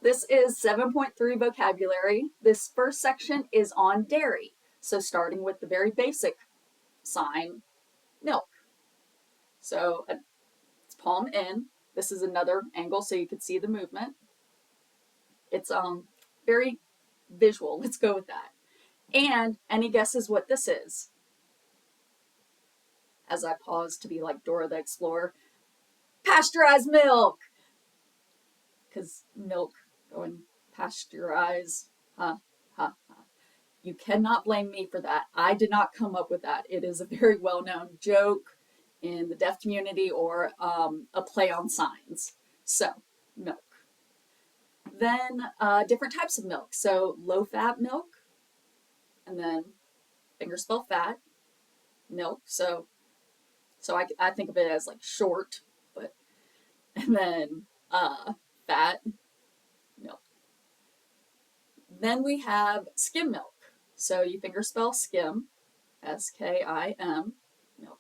This is 7.3 vocabulary. This first section is on dairy. So starting with the very basic sign, milk. So it's palm in. This is another angle so you can see the movement. It's very visual. Let's go with that. And any guesses what this is? As I pause to be like Dora the Explorer. Pasteurized milk! Because milk going pasteurize. Ha, ha, ha. You cannot blame me for that. I did not come up with that. It is a very well-known joke in the deaf community or a play on signs. So, milk. Then different types of milk. So low-fat milk, and then fingerspell fat milk. So I think of it as like short, but and then fat milk. Then we have skim milk. So you fingerspell skim, S-K-I-M, milk.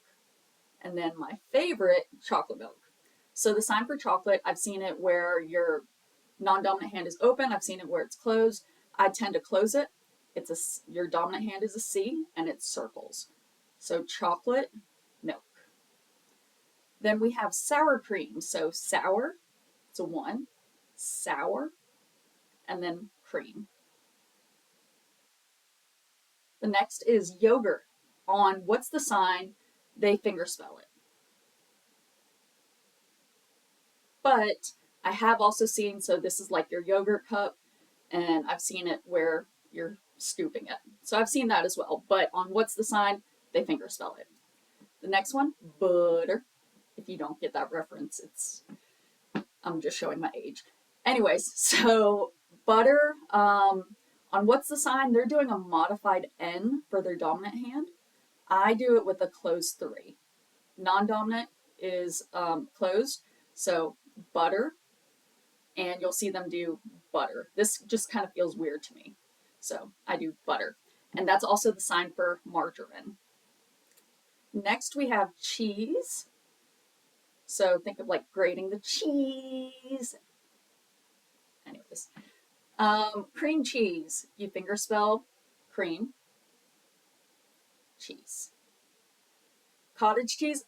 And then my favorite, chocolate milk. So the sign for chocolate, I've seen it where your non-dominant hand is open. I've seen it where it's closed. I tend to close it. Your dominant hand is a C and it's circles. So chocolate milk. Then we have sour cream. So sour, it's a 1, sour, and then cream. The next is yogurt. On what's the sign, they fingerspell it. But I have also seen, so this is like your yogurt cup, and I've seen it where you're scooping it. So I've seen that as well, but on what's the sign, they fingerspell it. The next one, butter. If you don't get that reference, I'm just showing my age. Anyways, so butter, on what's the sign, they're doing a modified N for their dominant hand. I do it with a closed 3. Non-dominant is closed, so butter, and you'll see them do butter. This just kind of feels weird to me, so I do butter. And that's also the sign for margarine. Next we have cheese. So think of like grating the cheese. Anyways, cream cheese. You fingerspell cream, cheese. Cottage cheese.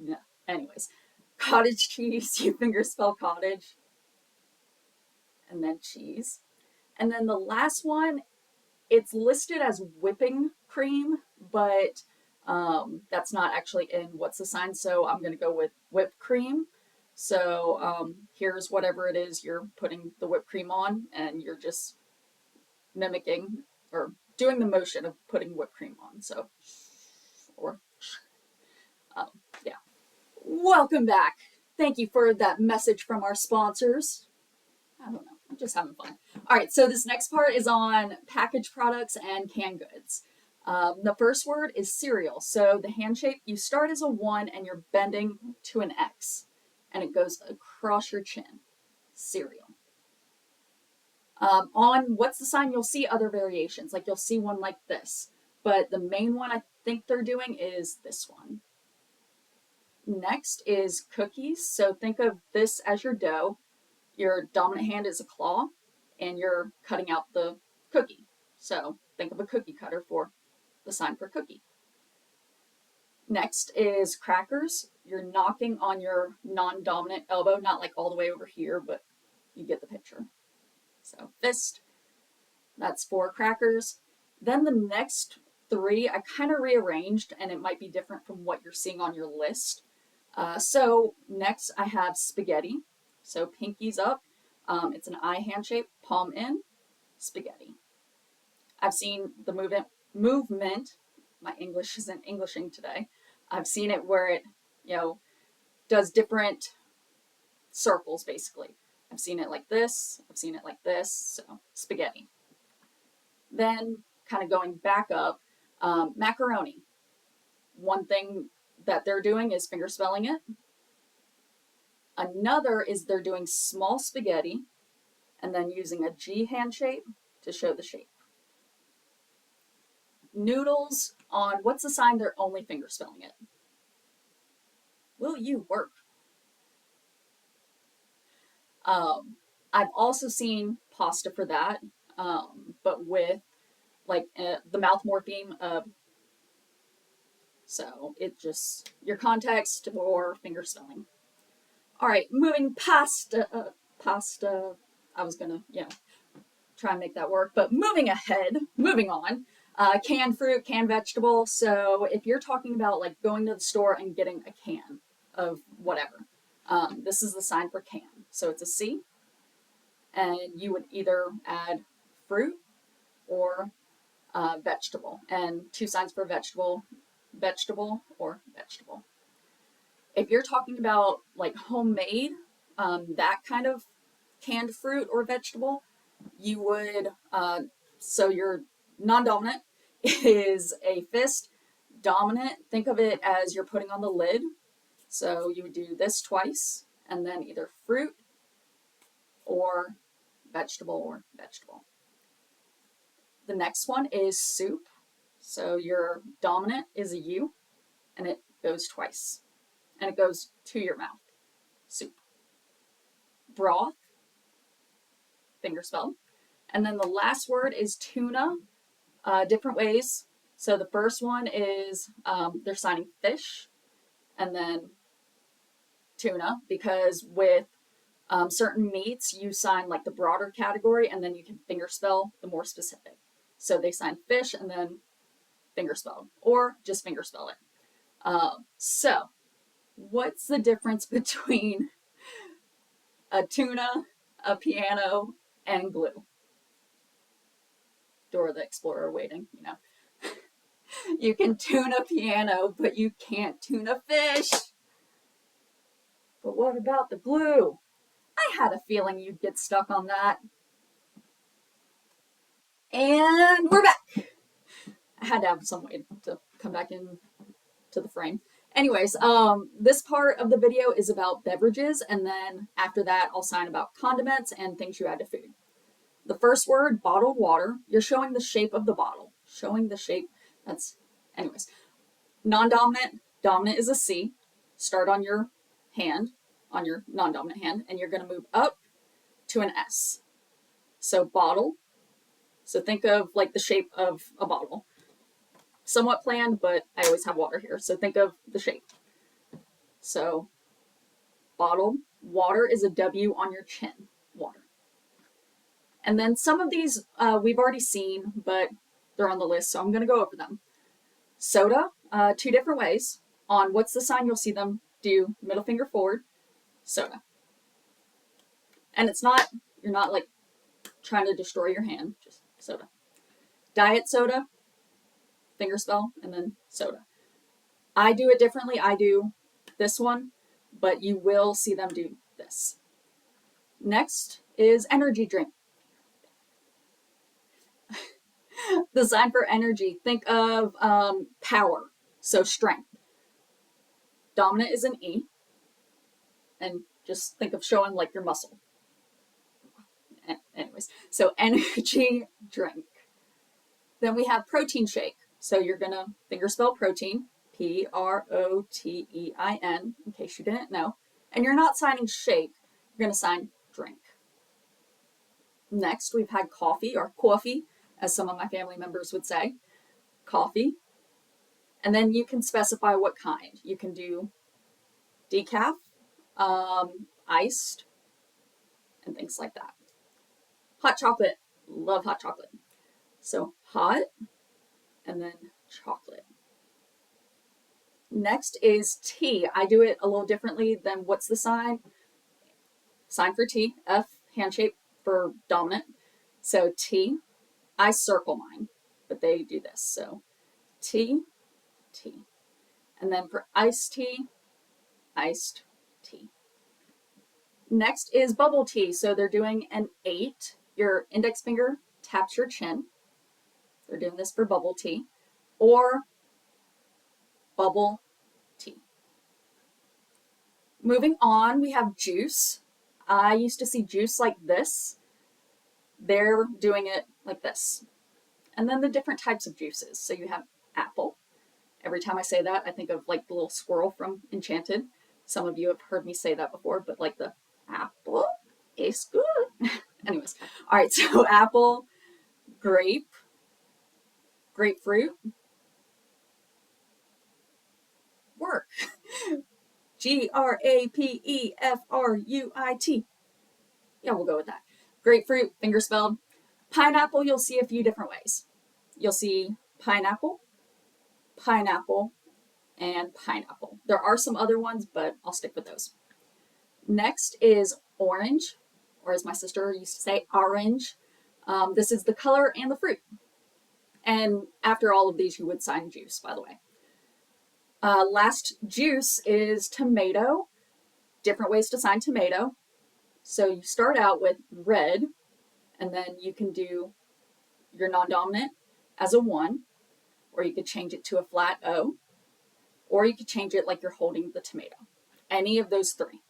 No. Anyways, cottage cheese. You fingerspell cottage, and then cheese. And then the last one, it's listed as whipping cream, but that's not actually in what's the sign, so I'm going to go with whipped cream. So here's whatever it is you're putting the whipped cream on, and you're just mimicking or doing the motion of putting whipped cream on. So, yeah. Welcome back. Thank you for that message from our sponsors. I don't know, I'm just having fun. All right, so this next part is on packaged products and canned goods. The first word is cereal. So the hand shape, you start as a 1 and you're bending to an X, and it goes across your chin. Cereal. On what's the sign, you'll see other variations. Like you'll see one like this, but the main one I think they're doing is this one. Next is cookies. So think of this as your dough. Your dominant hand is a claw, and you're cutting out the cookie. So think of a cookie cutter for the sign for cookie. Next is crackers. You're knocking on your non-dominant elbow, not like all the way over here, but you get the picture. So fist, that's for crackers. Then the next 3, I kind of rearranged, and it might be different from what you're seeing on your list. So next I have spaghetti. So pinkies up, it's an I hand shape, palm in, spaghetti. I've seen the movement, my English isn't Englishing today. I've seen it where it, does different circles basically. I've seen it like this, I've seen it like this, so spaghetti. Then kind of going back up, macaroni. One thing that they're doing is fingerspelling it. Another is they're doing small spaghetti and then using a G hand shape to show the shape. Noodles, on what's the sign, they're only fingerspelling it. Will you work? I've also seen pasta for that, but with like the mouth morpheme of, so it just your context or finger spelling. All right, moving past pasta. I was gonna, try and make that work, but moving on. Canned fruit, canned vegetable. So if you're talking about like going to the store and getting a can of whatever, this is the sign for can. So it's a C, and you would either add fruit or vegetable, and two signs for vegetable, vegetable or vegetable. If you're talking about like homemade, that kind of canned fruit or vegetable, you would, so your non-dominant is a fist. Dominant, think of it as you're putting on the lid. So you would do this twice, and then either fruit or vegetable or vegetable. The next one is soup. So your dominant is a U, and it goes twice, and it goes to your mouth. Soup. Broth, finger spelled. And then the last word is tuna, different ways. So the first one is they're signing fish, and then tuna, because with certain meats, you sign like the broader category, and then you can finger spell the more specific. So they sign fish and then finger spell, or just finger spell it. So what's the difference between a tuna, a piano, and glue? Dora the Explorer waiting, You can tune a piano, but you can't tune a fish. But what about the glue? I had a feeling you'd get stuck on that. And we're back. I had to have some way to come back in to the frame. Anyways, this part of the video is about beverages, and then after that, I'll sign about condiments and things you add to food. The first word, bottled water, you're showing the shape of the bottle. Showing the shape, anyways. Non-dominant, dominant is a C. Start on your hand, on your non-dominant hand, and you're going to move up to an S. So bottle. So think of like the shape of a bottle. Somewhat planned, but I always have water here. So think of the shape. So bottle. Water is a W on your chin. Water. And then some of these we've already seen, but they're on the list, so I'm going to go over them. Soda, two different ways. On what's the sign, you'll see them do middle finger forward, soda. And you're not like trying to destroy your hand, just soda. Diet soda, finger spell, and then soda. I do it differently. I do this one, but you will see them do this. Next is energy drink. The sign for energy, think of power, so strength. Dominant is an E, and just think of showing like your muscle. Anyways, so energy drink. Then we have protein shake. So you're going to finger spell protein, P-R-O-T-E-I-N, in case you didn't know. And you're not signing shake, you're going to sign drink. Next, we've had coffee, or coffee, as some of my family members would say. Coffee. And then you can specify what kind. You can do decaf, iced, and things like that. Hot chocolate. Love hot chocolate. So hot, and then chocolate. Next is tea. I do it a little differently than what's the sign? Sign for T, F, hand shape for dominant. So T. I circle mine, but they do this. So T, T. And then for iced tea, iced tea. Next is bubble tea. So they're doing an 8. Your index finger taps your chin. They're doing this for bubble tea. Or bubble tea. Moving on, we have juice. I used to see juice like this. They're doing it like this. And then the different types of juices. So you have apple. Every time I say that, I think of like the little squirrel from Enchanted. Some of you have heard me say that before, but like the apple tastes good. Anyways, all right, so apple, grape, grapefruit, work. Grapefruit. Yeah, we'll go with that. Grapefruit, finger spelled. Pineapple, you'll see a few different ways. You'll see pineapple, pineapple, and pineapple. There are some other ones, but I'll stick with those. Next is orange, or as my sister used to say, orange. This is the color and the fruit. And after all of these, you would sign juice, by the way. Last juice is tomato. Different ways to sign tomato. So you start out with red, and then you can do your non-dominant as a 1, or you could change it to a flat O, or you could change it like you're holding the tomato. Any of those 3,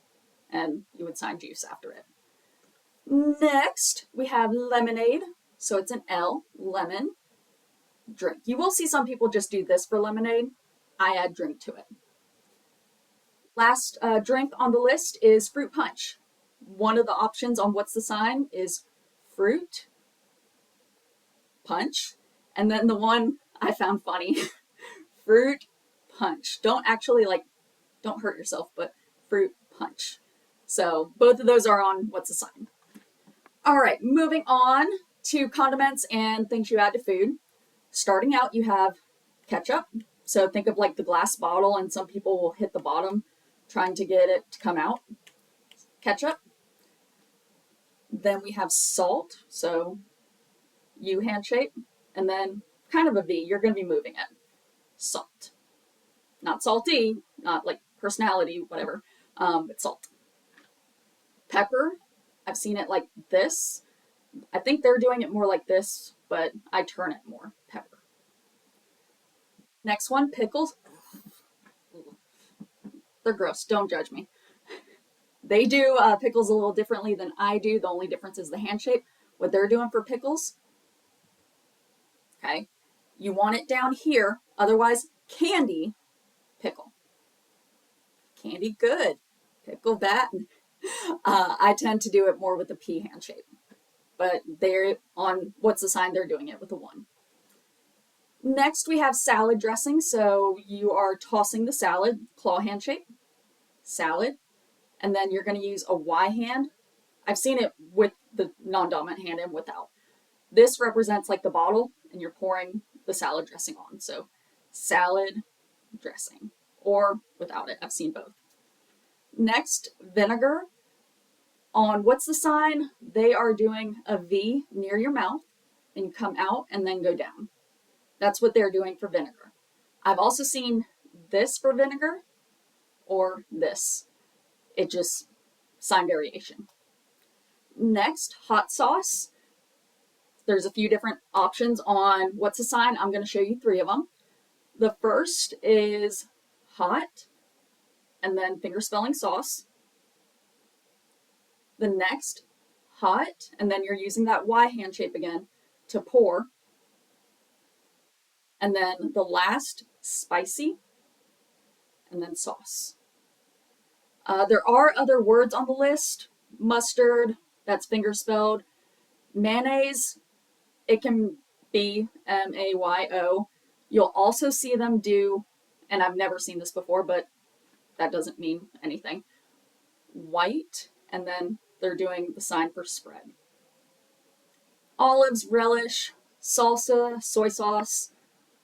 and you would sign juice after it. Next, we have lemonade. So it's an L, lemon, drink. You will see some people just do this for lemonade. I add drink to it. Last drink on the list is fruit punch. One of the options on what's the sign is fruit punch. And then the one I found funny, fruit punch. Don't actually don't hurt yourself, but fruit punch. So both of those are on what's the sign. All right, moving on to condiments and things you add to food. Starting out, you have ketchup. So think of like the glass bottle, and some people will hit the bottom trying to get it to come out. Ketchup. Then we have salt. So U hand shape, and then kind of a V. You're going to be moving it. Salt. Not salty, not like personality, whatever, but salt. Pepper. I've seen it like this. I think they're doing it more like this, but I turn it more. Pepper. Next one, pickles. They're gross. Don't judge me. They do pickles a little differently than I do. The only difference is the hand shape. What they're doing for pickles, okay, you want it down here. Otherwise, candy, pickle. Candy, good. Pickle, bad. I tend to do it more with the P hand shape. But they're on what's the sign, they're doing it with a 1. Next, we have salad dressing. So you are tossing the salad, claw hand shape, salad, and then you're going to use a Y hand. I've seen it with the non-dominant hand and without. This represents like the bottle, and you're pouring the salad dressing on. So salad dressing, or without it. I've seen both. Next, vinegar. On what's the sign, they are doing a V near your mouth, and you come out and then go down. That's what they're doing for vinegar. I've also seen this for vinegar, or this. It just sign variation. Next, hot sauce. There's a few different options on what's the sign. I'm going to show you 3 of them. The first is hot, and then finger spelling sauce. The next, hot, and then you're using that Y hand shape again to pour. And then the last, spicy, and then sauce. There are other words on the list. Mustard, that's finger spelled. Mayonnaise, it can be MAYO. You'll also see them do, and I've never seen this before, but that doesn't mean anything, white, and then they're doing the sign for spread. Olives, relish, salsa, soy sauce,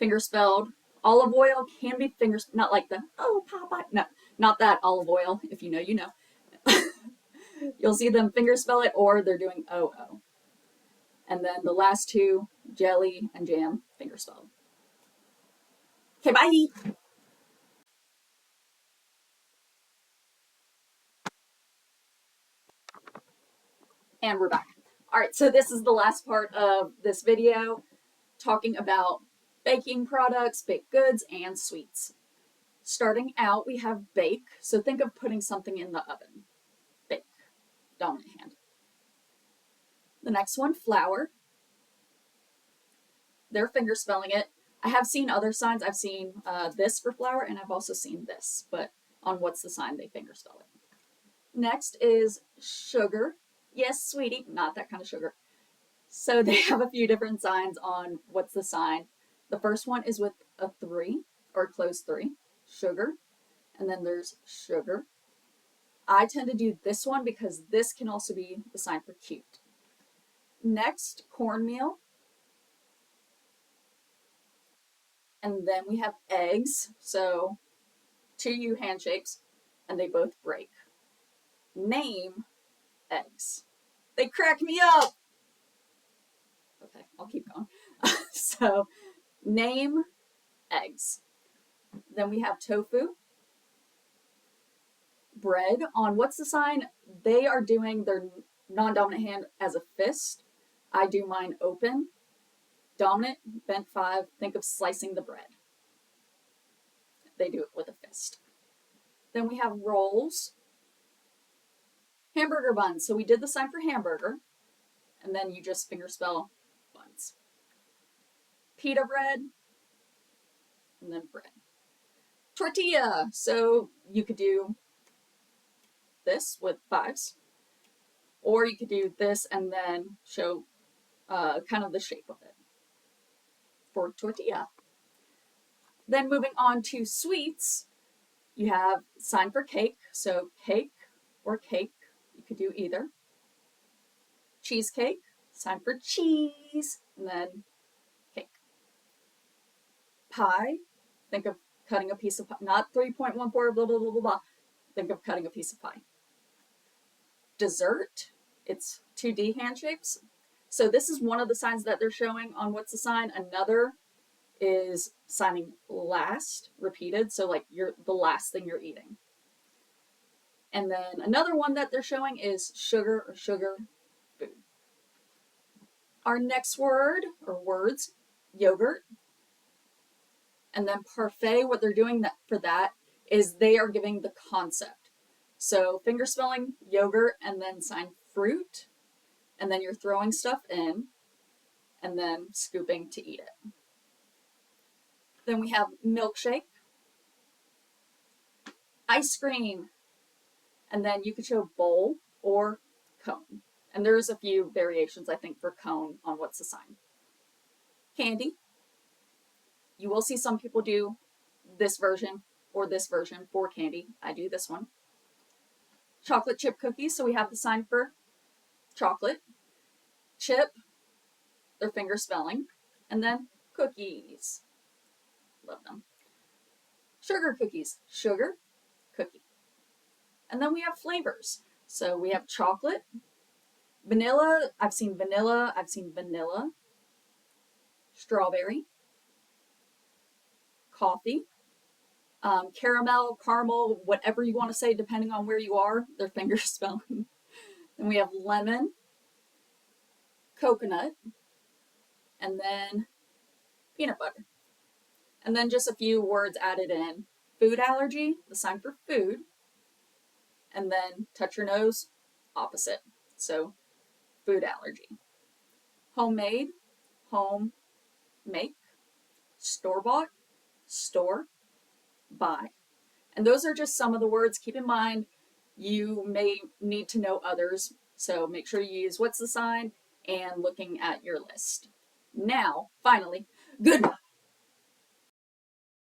finger spelled. Olive oil can be fingers, not like the, oh, Popeye. No, not that olive oil. If you know, you know. You'll see them finger spell it, or they're doing OO. And then the last 2, jelly and jam, finger spelled. Okay, bye. And we're back. All right, so this is the last part of this video, talking about baking products, baked goods, and sweets. Starting out, we have bake. So think of putting something in the oven. Bake, dominant hand. The next one, flour. They're finger spelling it. I have seen other signs. I've seen this for flour, and I've also seen this, but on what's the sign, they finger spell it. Next is sugar. Yes, sweetie, not that kind of sugar. So they have a few different signs on what's the sign. The first one is with a 3 or closed 3, sugar, and then there's sugar. I tend to do this one because this can also be the sign for cute. Next, cornmeal. And then we have eggs. So 2 handshakes, and they both break. Name eggs. They crack me up. Okay, I'll keep going. So name eggs. Then we have tofu. Bread on what's the sign? They are doing their non-dominant hand as a fist. I do mine open. Dominant, bent 5, think of slicing the bread. They do it with a fist. Then we have rolls. Hamburger buns. So we did the sign for hamburger, and then you just fingerspell buns. Pita bread, and then bread. Tortilla. So you could do this with 5s, or you could do this and then show kind of the shape of it for tortilla. Then moving on to sweets, you have sign for cake. So cake or cake, you could do either. Cheesecake, sign for cheese, and then cake. Pie, think of cutting a piece of pie, not 3.14, blah, blah, blah, blah, blah. Think of cutting a piece of pie. Dessert, it's 2D handshakes. So this is one of the signs that they're showing on what's the sign. Another is signing last, repeated, so like you're the last thing you're eating. And then another one that they're showing is sugar or sugar food. Our next word or words, yogurt. And then parfait, what they're doing for that is they are giving the concept. So finger spelling yogurt and then sign fruit, and then you're throwing stuff in and then scooping to eat it. Then we have milkshake, ice cream, and then you could show bowl or cone. And there's a few variations, I think, for cone on what's the sign. Candy. You will see some people do this version or this version for candy. I do this one. Chocolate chip cookies, so we have the sign for chocolate. Chip, their finger spelling. And then cookies. Love them. Sugar cookies, sugar, cookie. And then we have flavors. So we have chocolate, vanilla, I've seen vanilla, strawberry, coffee, caramel, caramel, whatever you want to say, depending on where you are, their finger spelling. Then we have lemon, coconut, and then peanut butter. And then just a few words added in. Food allergy, the sign for food. And then touch your nose, opposite. So food allergy. Homemade, home, make. Store-bought, store, buy. And those are just some of the words. Keep in mind, you may need to know others. So make sure you use what's the sign and looking at your list. Now, finally, goodbye.